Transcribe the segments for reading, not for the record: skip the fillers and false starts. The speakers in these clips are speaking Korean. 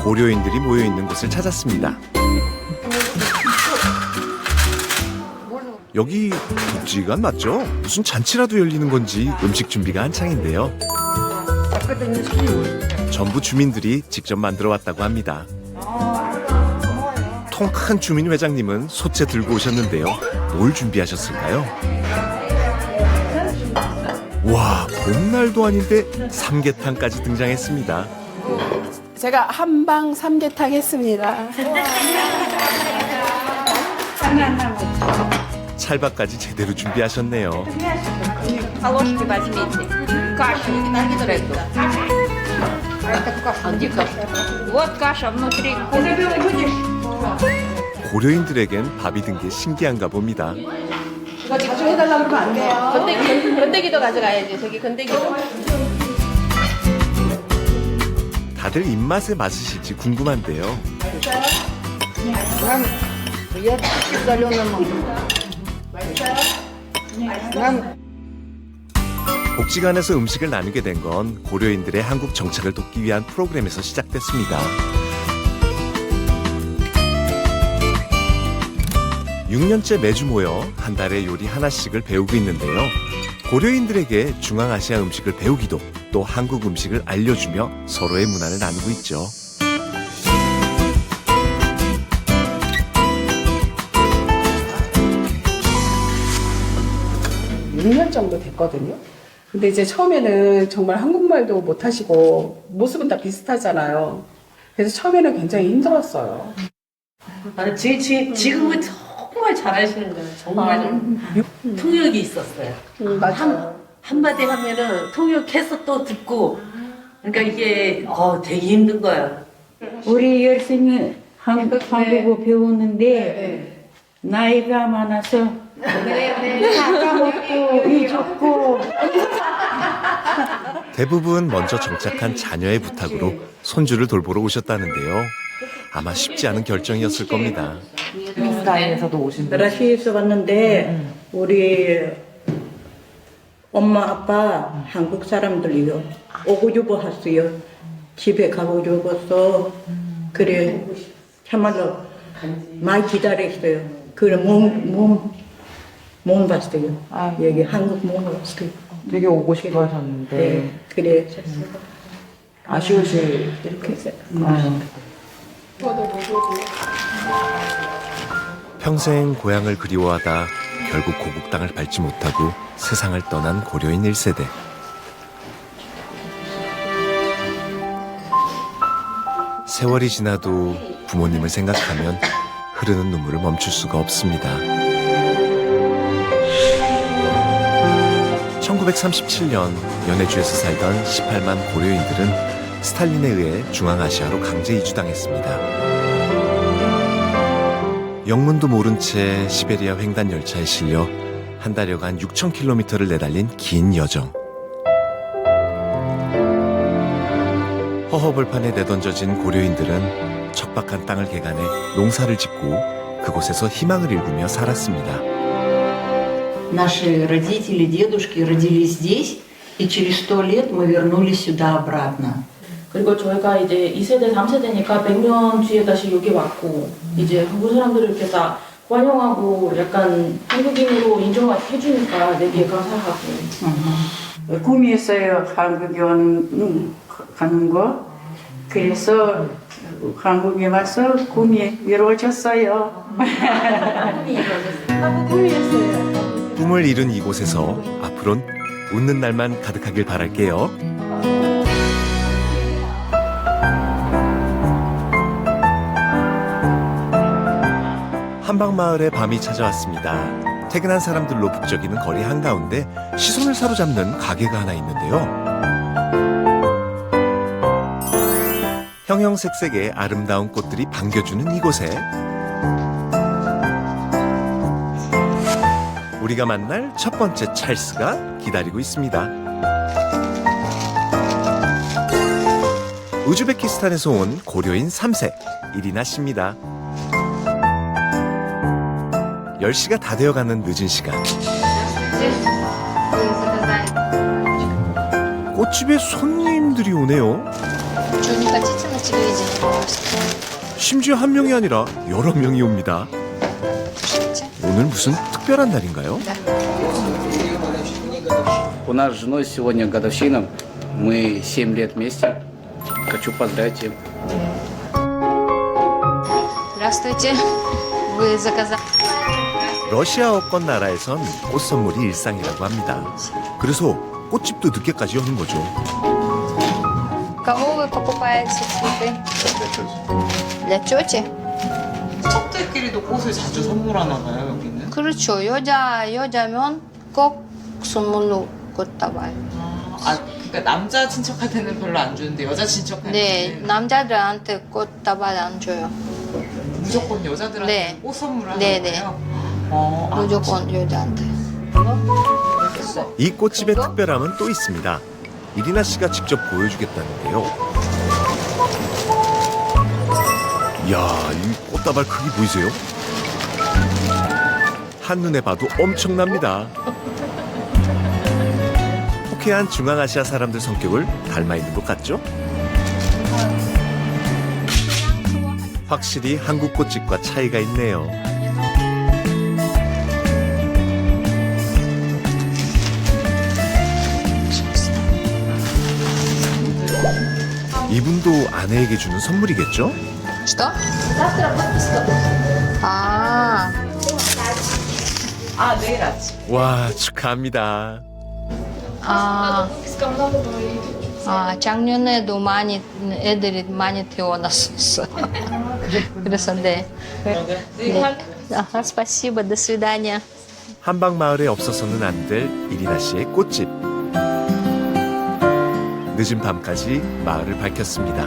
고려인들이 모여있는 곳을 찾았습니다. 여기 국지관 맞죠? 무슨 잔치라도 열리는 건지 음식 준비가 한창인데요. 전부 주민들이 직접 만들어 왔다고 합니다. 통 큰 주민 회장님은 소채 들고 오셨는데요. 뭘 준비하셨을까요? 와, 봄날도 아닌데 삼계탕까지 등장했습니다. 제가 한방 삼계탕 했습니다. 찰밥까지 제대로 준비하셨네요. Ложки возьмите. Кашу эту. А где каша? Вот каша внутри. 고려인들에겐 밥이 든 게 신기한가 봅니다. 이거 자주 해달라고 하면 안 돼요. 건더기도 가져가야지. 저기 건더기도. 다들 입맛에 맞으실지 궁금한데요. 복지관에서 음식을 나누게 된 건 고려인들의 한국 정착을 돕기 위한 프로그램에서 시작됐습니다. 6년째 매주 모여 한 달에 요리 하나씩을 배우고 있는데요. 고려인들에게 중앙아시아 음식을 배우기도 또 한국 음식을 알려주며 서로의 문화를 나누고 있죠. 6년 정도 됐거든요. 근데 이제 처음에는 정말 한국말도 못하시고 모습은 다 비슷하잖아요. 그래서 처음에는 굉장히 힘들었어요. 지금은 정말 잘하시는 거예요. 정말 통역이 있었어요. 맞아요. 한마디 하면은 통역해서 또 듣고, 그러니까 이게 되게 힘든 거예요. 우리 열심히 한국어 배우는데 나이가 많아서 까먹고 잊었고 대부분 먼저 정착한 자녀의 부탁으로 손주를 돌보러 오셨다는데요. 아마 쉽지 않은 결정이었을 겁니다. 스타일에서도 오신 분. 러시아에서 왔는데 우리 엄마 아빠 한국 사람들이요. 오고 주고 했어요. 집에 가고 죽었어. 그래 참말로 많이 기다렸어요. 그래 몸 봤어요. 여기 한국 몸 봤어요. 되게 오고 싶어 하셨는데 네, 그래. 아쉬우실 이렇게 해서. 평생 고향을 그리워하다 결국 고국 땅을 밟지 못하고 세상을 떠난 고려인 1세대. 세월이 지나도 부모님을 생각하면 흐르는 눈물을 멈출 수가 없습니다. 1937년 연해주에서 살던 18만 고려인들은 스탈린에 의해 중앙아시아로 강제 이주당했습니다. 영문도 모른 채 시베리아 횡단 열차에 실려 한 달여간 6,000km를 내달린 긴 여정. 허허벌판에 내던져진 고려인들은 척박한 땅을 개간해 농사를 짓고 그곳에서 희망을 일구며 살았습니다. Наши родители, дедушки родились здесь, и через 100 лет мы вернулись сюда обратно. 그리고 저희가 이제 2세대, 3세대니까 100년 뒤에 다시 여기 왔고 이제 한국 사람들을 이렇게 다 환영하고 약간 한국인으로 인정해주니까 되게 감사하고. 꿈이었어요. 한국에 가는 거. 그래서 한국에 와서 꿈이 이루어졌어요. 꿈이었어요. 꿈을 이룬 이곳에서 앞으론 웃는 날만 가득하길 바랄게요. 한방마을에 밤이 찾아왔습니다. 퇴근한 사람들로 북적이는 거리 한가운데 시선을 사로잡는 가게가 하나 있는데요. 형형색색의 아름다운 꽃들이 반겨주는 이곳에 우리가 만날 첫 번째 찰스가 기다리고 있습니다. 우즈베키스탄에서 온 고려인 3세 이리나 씨입니다. 10시가 다 되어가는 늦은 시간. 꽃집에 손님들이 오네요. Что, не хотите на телевидении просто? 심지어 한 명이 아니라 여러 명이 옵니다. Слушайте. 오늘 무슨 특별한 날인가요? У нас с женой сегодня годовщина. Мы 7 лет вместе. Хочу поздравить ее. Здравствуйте. Вы заказали... 러시아어권 나라에선 꽃 선물이 일상이라고 합니다. 그래서 꽃집도 늦게까지 여는 거죠. Кому вы покупаете цветы? Для тети? 척들끼리도 꽃을 자주 선물하나 봐요, 여기는? 그렇죠. 여자면 꼭 선물로 꽃 따봐요. 아, 그러니까 남자 친척한테는 별로 안 주는데 여자 친척한테는 네, 남자들한테 꽃 따봐 안 줘요. 무조건 여자들한테 네. 꽃 선물하는 네, 거예요? 아, 무조건 여자한테. 이 꽃집의 특별함은 또 있습니다. 이리나 씨가 직접 보여주겠다는데요. 이야, 이 꽃다발 크기 보이세요? 한눈에 봐도 엄청납니다. 호쾌한 중앙아시아 사람들 성격을 닮아 있는 것 같죠? 확실히 한국 꽃집과 차이가 있네요. 이분도 아내에게 주는 선물이겠죠? Что? 아, 아, 내일 아침. 와, 축하합니다. 작년에도 애들이 많이 태어났었어요. 그래서 네. Спасибо, до свидания. 한방마을에 없어서는 안 될 이리나 씨의 꽃집. 늦은 밤까지 마을을 밝혔습니다.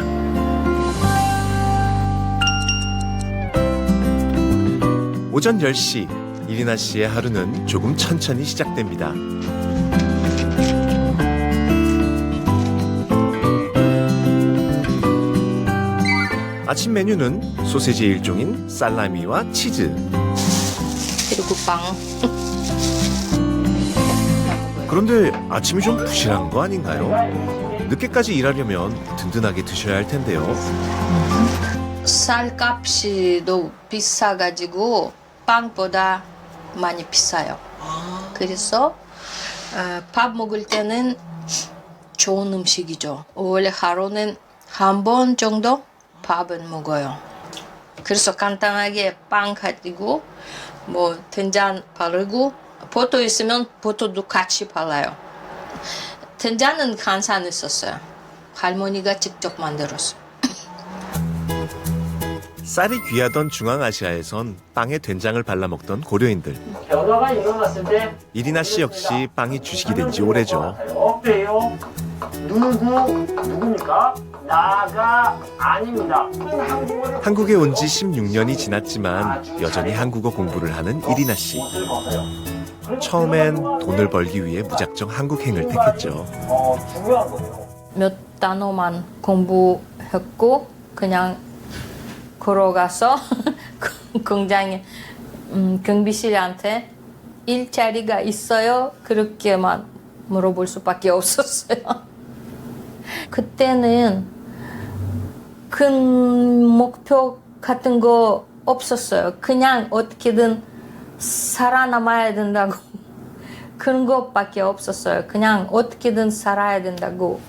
오전 10시, 이리나 씨의 하루는 조금 천천히 시작됩니다. 아침 메뉴는 소세지의 일종인 살라미와 치즈. 그리고 빵. 그런데 아침이 좀 부실한 거 아닌가요? 늦게까지 일하려면 든든하게 드셔야 할 텐데요. 쌀값이 너무 비싸가지고 빵보다 많이 비싸요. 그래서 밥 먹을 때는 좋은 음식이죠. 원래 하루는 한 번 정도 밥은 먹어요. 그래서 간단하게 빵 가지고 뭐 된장 바르고 버터 있으면 버터도 같이 발라요. 된장은 간산을 썼어요. 할머니가 직접 만들었어요. 쌀이 귀하던 중앙아시아에선 빵에 된장을 발라 먹던 고려인들. 여자가 일어났을 때 이리나 씨 역시 빵이 주식이 된 지 오래죠. 어때요? 누굽니까? 나가 아닙니다. 한국에 온 지 16년이 지났지만 여전히 한국어 공부를 하는 이리나 씨. 처음엔 돈을 벌기 위해 무작정 한국행을 택했죠. 중요한 거죠. 몇 단어만 공부했고 그냥 걸어가서 공장에 경비실한테 일자리가 있어요? 그렇게만 물어볼 수밖에 없었어요. 그때는 큰 목표 같은 거 없었어요. 그냥 어떻게든 살아남아야 된다고 그런 것밖에 없었어요. 그냥 어떻게든 살아야 된다고